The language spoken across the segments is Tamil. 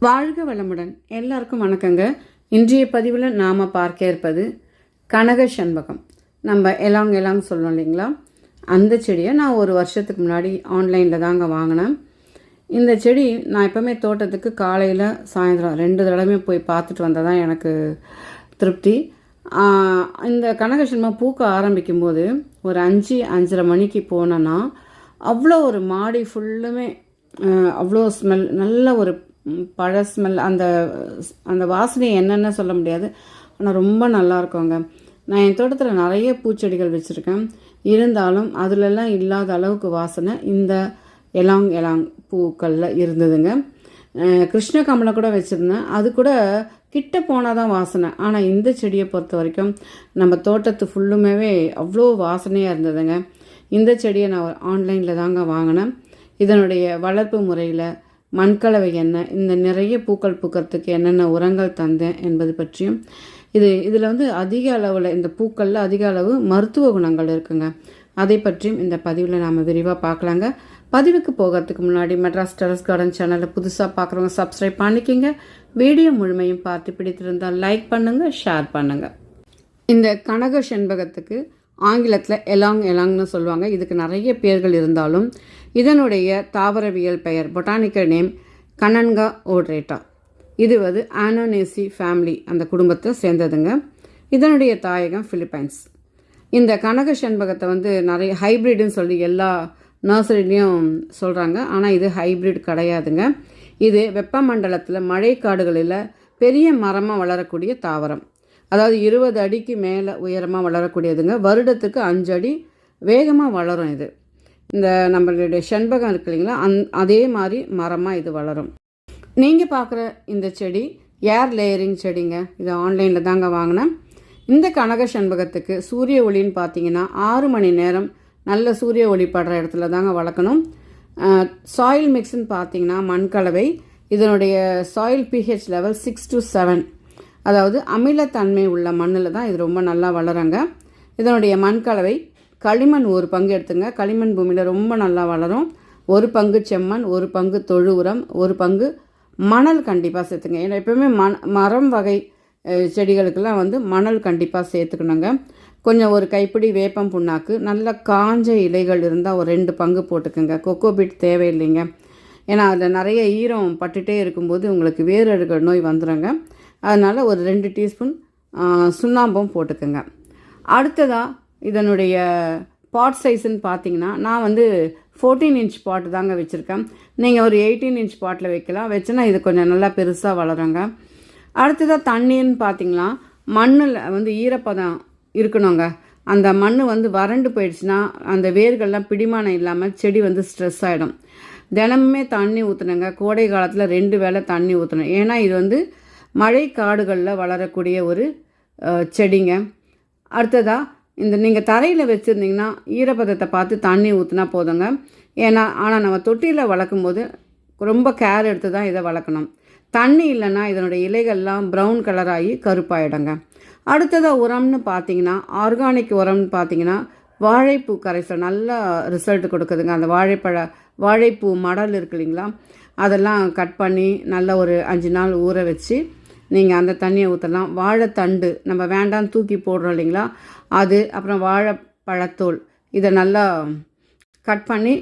வாழ்க வளமுடன். எல்லாருக்கும் வணக்கங்க. இன்றைய பதிவில் நாம் பார்க்க இருப்பது கனக செண்பகம். நம்ம எலாங் சொல்லணும் இல்லைங்களா, அந்த செடியை நான் ஒரு வருஷத்துக்கு முன்னாடி ஆன்லைனில் தாங்க வாங்கினேன். இந்த செடி நான் எப்போவுமே தோட்டத்துக்கு காலையில் சாயந்தரம் 2 தடவை போய் பார்த்துட்டு வந்தால் தான் எனக்கு திருப்தி. இந்த கனக செண்பகம் பூக்க ஆரம்பிக்கும் போது ஒரு 5-5:30 மணிக்கு போனேன்னா அவ்வளோ ஒரு மாடி ஃபுல்லுமே அவ்வளோ ஸ்மெல், நல்ல ஒரு பழ ஸ்மெல். அந்த அந்த வாசனை என்னென்ன சொல்ல முடியாது, ஆனால் ரொம்ப நல்லா இருக்குங்க. நான் என் தோட்டத்தில் நிறைய பூச்செடிகள் வச்சுருக்கேன், இருந்தாலும் அதிலெல்லாம் இல்லாத அளவுக்கு வாசனை இந்த எலாங் பூக்களில் இருந்ததுங்க. கிருஷ்ணகமலை கூட வச்சுருந்தேன், அது கூட கிட்ட போனால் தான் வாசனை. ஆனால் இந்த செடியை பொறுத்த வரைக்கும் நம்ம தோட்டத்து ஃபுல்லுமே அவ்வளோ வாசனையாக இருந்ததுங்க. இந்த செடியை நான் ஆன்லைனில் தாங்க வாங்கினேன். இதனுடைய வளர்ப்பு முறையில் மண்கலவை என்ன, இந்த நிறைய பூக்கள் பூக்கிறதுக்கு என்னென்ன உரங்கள் தந்தேன் என்பது பற்றியும், இதில் அதிக அளவில் இந்த பூக்களில் அதிக அளவு மருத்துவ குணங்கள் இருக்குங்க, அதை பற்றியும் இந்த பதிவில் நாம் விரிவாக பார்க்கலாங்க. பதிவுக்கு போகிறதுக்கு முன்னாடி மெட்ராஸ் டெரஸ் கார்டன் சேனலை புதுசாக பார்க்குறவங்க சப்ஸ்கிரைப் பண்ணிக்கிங்க. வீடியோ முழுமையும் பார்த்து பிடித்திருந்தால் லைக் பண்ணுங்கள், ஷேர் பண்ணுங்கள். இந்த கனக செண்பகத்துக்கு ஆங்கிலத்தில் எலாங்னு சொல்லுவாங்க. இதுக்கு நிறைய பேர்கள் இருந்தாலும் இதனுடைய தாவரவியல் பெயர், பொட்டானிக்கல் நேம் கனன்கா ஓட்ரேட்டா. இது ஆனோனேசி ஃபேமிலி, அந்த குடும்பத்தை சேர்ந்ததுங்க. இதனுடைய தாயகம் பிலிப்பைன்ஸ். இந்த கனக செண்பகத்தை நிறைய ஹைப்ரிட்னு சொல்லி எல்லா நர்சரிலையும் சொல்கிறாங்க, ஆனால் இது ஹைப்ரிட் கிடையாதுங்க. இது வெப்பமண்டலத்தில் மழைக்காடுகளில் பெரிய மரமாக வளரக்கூடிய தாவரம். அதாவது 20 அடிக்கு மேலே உயரமாக வளரக்கூடியதுங்க. வருடத்துக்கு 5 அடி வேகமாக வளரும். இது இந்த நம்மளுடைய செண்பகம் இருக்கு இல்லைங்களா, அதே மாதிரி மரமாக இது வளரும். நீங்கள் பார்க்குற இந்த செடி ஏர் லேயரிங் செடிங்க. இது ஆன்லைனில் தாங்க வாங்கினேன். இந்த கனக செண்பகத்துக்கு சூரிய ஒளின்னு பார்த்தீங்கன்னா 6 மணி நேரம் நல்ல சூரிய ஒளி படுற இடத்துல தாங்க வளர்க்கணும். சாயில் மிக்ஸ்ன்னு பார்த்தீங்கன்னா மண்கலவை, இதனுடைய சாயில் pH லெவல் 6 to 7, அதாவது அமிலத்தன்மை உள்ள மண்ணில் தான் இது ரொம்ப நல்லா வளருங்க. இதனுடைய மண்கலவை களிமண் 1 பங்கு எடுத்துங்க. களிமண் பூமியில் ரொம்ப நல்லா வளரும். 1 பங்கு செம்மண், 1 பங்கு தொழு உரம், 1 பங்கு மணல் கண்டிப்பாக சேர்த்துங்க. ஏன்னா எப்போவுமே மரம் வகை செடிகளுக்கெல்லாம் மணல் கண்டிப்பாக சேர்த்துக்கணுங்க. கொஞ்சம் ஒரு கைப்பிடி வேப்பம் புண்ணாக்கு, நல்ல காஞ்ச இலைகள் இருந்தால் ஒரு 2 பங்கு போட்டுக்கோங்க. கொக்கோபிட் தேவையில்லைங்க, ஏன்னா அதில் நிறைய ஈரம் பட்டுகிட்டே இருக்கும்போது உங்களுக்கு வேரழுகல் நோய் வந்துடுங்க. அதனால் ஒரு 2 டீஸ்பூன் சுண்ணாம்பும் போட்டுக்கோங்க. அடுத்ததாக இதனுடைய பாட் சைஸுன்னு பார்த்தீங்கன்னா நான் 14 இன்ச் பாட் தாங்க வச்சுருக்கேன். நீங்கள் ஒரு 18 இன்ச் பாட்டில் வைக்கலாம். வச்சுன்னா இது கொஞ்சம் நல்லா பெருசாக வளருங்க. அடுத்ததாக தண்ணின்னு பார்த்தீங்கன்னா மண்ணில் ஈரப்பதம் இருக்கணுங்க. அந்த மண் வறண்டு போயிடுச்சுன்னா அந்த வேர்கள்லாம் பிடிமானம் இல்லாமல் செடி ஸ்ட்ரெஸ் ஆகிடும். தினமுமே தண்ணி ஊற்றணுங்க. கோடை காலத்தில் 2 வேளை தண்ணி ஊற்றணும். ஏன்னா இது மழை காடுகளில் வளரக்கூடிய ஒரு செடிங்க. அடுத்ததாக நீங்கள் தரையில் வச்சுருந்தீங்கன்னா ஈரப்பதத்தை பார்த்து தண்ணி ஊற்றினா போதுங்க. ஆனால் நம்ம தொட்டியில் வளர்க்கும் போது ரொம்ப கேர் எடுத்து தான் இதை வளர்க்கணும். தண்ணி இல்லைன்னா இதனுடைய இலைகள்லாம் ப்ரௌன் கலராகி கருப்பாயிடுங்க. அடுத்ததாக உரம்னு பார்த்தீங்கன்னா ஆர்கானிக் உரம்னு பார்த்தீங்கன்னா வாழைப்பூ கரைசல் நல்ல ரிசல்ட் கொடுக்குதுங்க. அந்த வாழைப்பூ மடல் இருக்கு இல்லைங்களா, அதெல்லாம் கட் பண்ணி நல்ல ஒரு 5 நாள் ஊற வச்சு நீங்கள் அந்த தண்ணியை ஊற்றலாம். வாழைத்தண்டு நம்ம வேண்டாம் தூக்கி போடுறோம் இல்லைங்களா, அது, அப்புறம் வாழைப்பழத்தோல், இதை நல்லா கட் பண்ணி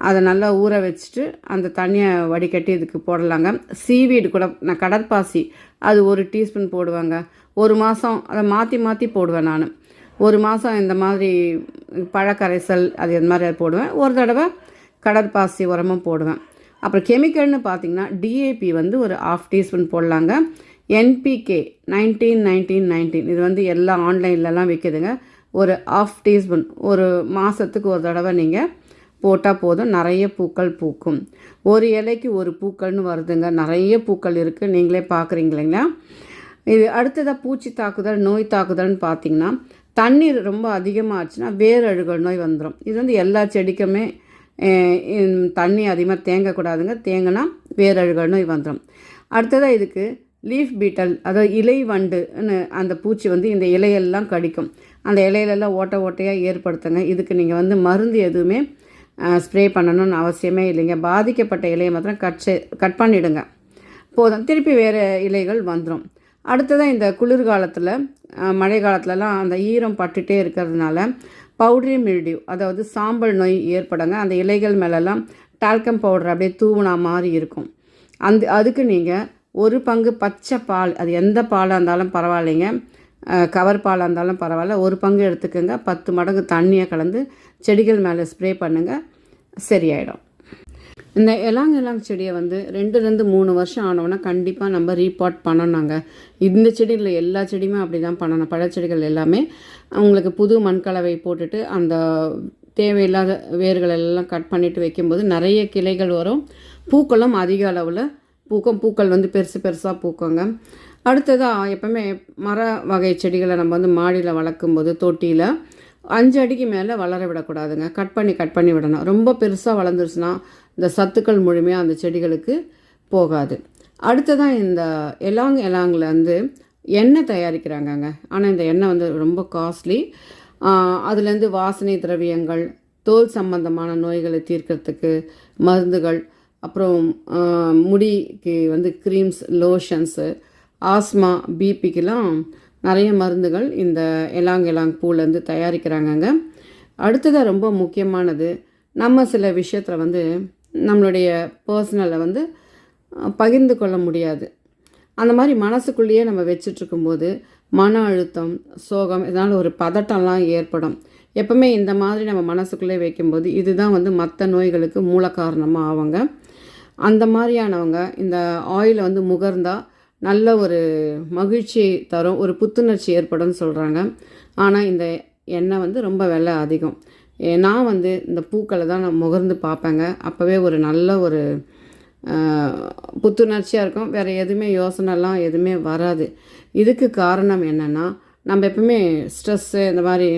அதை நல்லா ஊற வச்சுட்டு அந்த தண்ணியை வடிகட்டி இதுக்கு போடலாங்க. சீவீடு கூட, நான் கடற்பாசி அது 1 டீஸ்பூன் போடுவாங்க. 1 மாதம் அதை மாற்றி போடுவேன். நான் 1 மாதம் இந்த மாதிரி பழக்கரைசல் அது மாதிரி போடுவேன். ஒரு தடவை கடற்பாசி உரமும் போடுவேன். அப்புறம் கெமிக்கல்னு பார்த்தீங்கன்னா டிஏபி ஒரு 1/2 டீஸ்பூன் போடலாங்க. NPK 19-19-19 இது எல்லா ஆன்லைன்லலாம் விற்கிதுங்க. ஒரு 1/2 டீஸ்பூன் ஒரு மாதத்துக்கு ஒரு தடவை நீங்கள் போட்டால் போதும். நிறைய பூக்கள் பூக்கும். ஒரு இலைக்கு ஒரு பூக்கள்னு வருதுங்க. நிறைய பூக்கள் இருக்குது, நீங்களே பார்க்குறீங்க இல்லைங்களா. இது அடுத்ததாக பூச்சி தாக்குதல், நோய் தாக்குதல்னு பார்த்தீங்கன்னா தண்ணீர் ரொம்ப அதிகமாகச்சுன்னா வேரழுகல் நோய் வந்துடும். இது எல்லா செடிக்குமே தண்ணி அதிகமாக தேங்கக்கூடாதுங்க. தேங்கினா வேரழுகல் நோய் வந்துடும். அடுத்ததாக இதுக்கு லீஃப் பீட்டல், அதாவது இலை வண்டுன்னு அந்த பூச்சி இந்த இலையெல்லாம் கடிக்கும். அந்த இலையிலெல்லாம் ஓட்டையாக ஏற்படுத்துங்க. இதுக்கு நீங்கள் மருந்து எதுவுமே ஸ்ப்ரே பண்ணணும்னு அவசியமே இல்லைங்க. பாதிக்கப்பட்ட இலையை மாத்திரம் கட் பண்ணிவிடுங்க. போதும், திருப்பி வேறு இலைகள் வந்துடும். அடுத்ததாக இந்த குளிர்காலத்தில் மழை காலத்துலலாம் அந்த ஈரம் பட்டுகிட்டே இருக்கிறதுனால பவுட்ரி மில்டியூ, அதாவது சாம்பல் நோய் ஏற்படுங்க. அந்த இலைகள் மேலெல்லாம் டால்கம் பவுடர் அப்படியே தூவுனா மாதிரி இருக்கும். அதுக்கு நீங்கள் 1 பங்கு பச்சை பால், அது எந்த பாலாக இருந்தாலும் பரவாயில்லைங்க, கவர் பாலாக இருந்தாலும் பரவாயில்ல, 1 பங்கு எடுத்துக்கோங்க. 10 மடங்கு தண்ணியை கலந்து செடிகள் மேலே ஸ்ப்ரே பண்ணுங்கள், சரியாயிடும். இந்த எலாங் செடியை 2 3 வருஷம் ஆனவுன்னா கண்டிப்பாக நம்ம ரீபாட் பண்ணணுங்க. இந்த செடியில் எல்லா செடியுமே அப்படி தான் பண்ணணும். பழச்செடிகள் எல்லாமே உங்களுக்கு புது மண்கலவை போட்டுட்டு அந்த தேவையில்லாத வேர்கள் எல்லாம் கட் பண்ணிவிட்டு வைக்கும்போது நிறைய கிளைகள் வரும், பூக்களும் அதிக அளவில் பூக்கும். பூக்கள் பெருசு பெருசாக பூக்குங்க. அடுத்ததாக எப்போவுமே மர வகை செடிகளை நம்ம மாடியில் வளர்க்கும்போது தொட்டியில் 5 அடிக்கு மேலே வளர விடக்கூடாதுங்க. கட் பண்ணி விடணும். ரொம்ப பெருசாக வளர்ந்துருச்சுன்னா இந்த சத்துக்கள் முழுமையாக அந்த செடிகளுக்கு போகாது. அடுத்ததாக இந்த எலாங்கில் எண்ணெய் தயாரிக்கிறாங்கங்க. ஆனால் இந்த எண்ணெய் ரொம்ப காஸ்ட்லி. அதுலேருந்து வாசனை திரவியங்கள், தோல் சம்பந்தமான நோய்களை தீர்க்கறதுக்கு மருந்துகள், அப்புறம் முடிக்கு க்ரீம்ஸ், லோஷன்ஸு, ஆஸ்மா, பிபிக்கெலாம் நிறைய மருந்துகள் இந்த எலாங் பூலேருந்து தயாரிக்கிறாங்கங்க. அடுத்ததாக ரொம்ப முக்கியமானது, நம்ம சில விஷயத்தில் நம்மளுடைய பர்சனலை பகிர்ந்து கொள்ள முடியாது. அந்த மாதிரி மனசுக்குள்ளேயே நம்ம வச்சிட்ருக்கும்போது மன அழுத்தம், சோகம், இதனால் ஒரு பதட்டம்லாம் ஏற்படும். எப்பவுமே இந்த மாதிரி நம்ம மனசுக்குள்ளே வைக்கும்போது இதுதான் மற்ற நோய்களுக்கு மூல காரணமாக ஆவாங்க. அந்த மாதிரியானவங்க இந்த ஆயிலை முகர்ந்தால் நல்ல ஒரு மகிழ்ச்சியை தரும், ஒரு புத்துணர்ச்சி ஏற்படும்னு சொல்கிறாங்க. ஆனால் இந்த எண்ணெய் ரொம்ப விலை அதிகம். நான் இந்த பூக்களை தான் நான் முகர்ந்து பார்ப்பேங்க. அப்போவே ஒரு நல்ல ஒரு புத்துணர்ச்சியாக இருக்கும். வேறு எதுவுமே யோசனைலாம் எதுவுமே வராது. இதுக்கு காரணம் என்னென்னா, நம்ம எப்பவுமே ஸ்ட்ரெஸ்ஸு, இந்த மாதிரி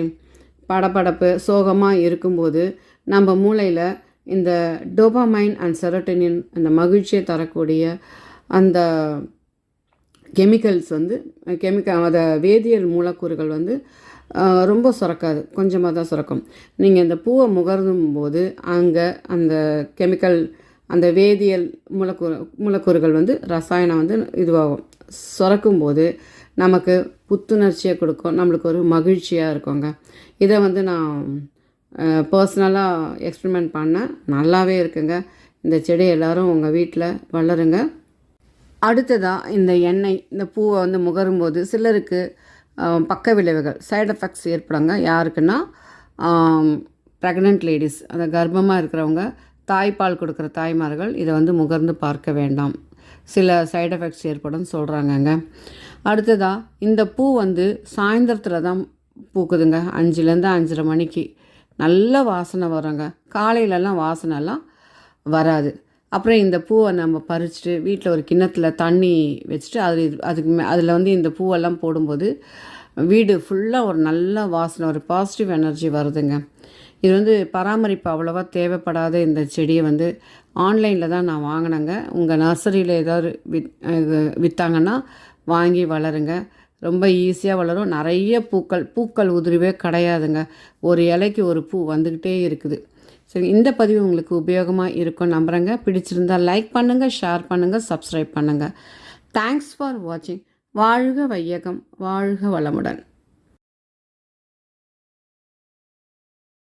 படபடப்பு, சோகமாக இருக்கும்போது நம்ம மூளையில் இந்த டோபாமைன் அண்ட் செரோட்டோனின், அந்த மகிழ்ச்சியை தரக்கூடிய அந்த கெமிக்கல்ஸ் அதை வேதியியல் மூலக்கூறுகள் ரொம்ப சுரக்காது, கொஞ்சமாக தான் சுரக்கும். நீங்கள் இந்த பூவை முகர்ந்தும் போது அங்கே அந்த கெமிக்கல், அந்த வேதியியல் மூலக்கூறுகள் ரசாயனம் இதுவாகும். சுரக்கும்போது நமக்கு புத்துணர்ச்சியை கொடுக்கும், நம்மளுக்கு ஒரு மகிழ்ச்சியாக இருக்குங்க. இதை நான் பர்சனலாக எக்ஸ்பெரிமெண்ட் பண்ணேன், நல்லாவே இருக்குங்க. இந்த செடி எல்லோரும் உங்கள் வீட்டில் வளருங்க. அடுத்ததாக இந்த எண்ணெய், இந்த பூவை முகரும்போது சிலருக்கு பக்க விளைவுகள், சைடு எஃபெக்ட்ஸ் ஏற்படுங்க. யாருக்குன்னா ப்ரெக்னென்ட் லேடிஸ், அந்த கர்ப்பமாக இருக்கிறவங்க, தாய்ப்பால் கொடுக்குற தாய்மார்கள் இதை முகர்ந்து பார்க்க வேண்டாம், சில சைடு எஃபெக்ட்ஸ் ஏற்படும் சொல்கிறாங்கங்க. அடுத்ததாக இந்த பூ சாயந்தரத்தில் தான் பூக்குதுங்க, 5லேருந்து 5:30 மணிக்கு நல்ல வாசனை வருங்க. காலையிலலாம் வாசனைலாம் வராது. அப்புறம் இந்த பூவை நம்ம பறிச்சுட்டு வீட்டில் ஒரு கிண்ணத்தில் தண்ணி வச்சுட்டு அதில் இந்த பூவெல்லாம் போடும்போது வீடு ஃபுல்லாக ஒரு நல்ல வாசனை, ஒரு பாசிட்டிவ் எனர்ஜி வருதுங்க. இது பராமரிப்பு அவ்வளோவா தேவைப்படாத இந்த செடியை ஆன்லைனில் தான் நான் வாங்கினேங்க. உங்கள் நர்சரியில் ஏதாவது விற்றாங்கன்னா வாங்கி வளருங்க. ரொம்ப ஈஸியாக வளரும். நிறைய பூக்கள் உதிர்வே கிடையாதுங்க. ஒரு இலைக்கு ஒரு பூ வந்துக்கிட்டே இருக்குது. சரி, இந்த பதிவு உங்களுக்கு உபயோகமாக இருக்கும் நம்புகிறேங்க. பிடிச்சிருந்தால் லைக் பண்ணுங்கள், ஷேர் பண்ணுங்கள், சப்ஸ்கிரைப் பண்ணுங்கள். தேங்க்ஸ் ஃபார் வாட்சிங். வாழ்க வையகம், வாழ்க வளமுடன்.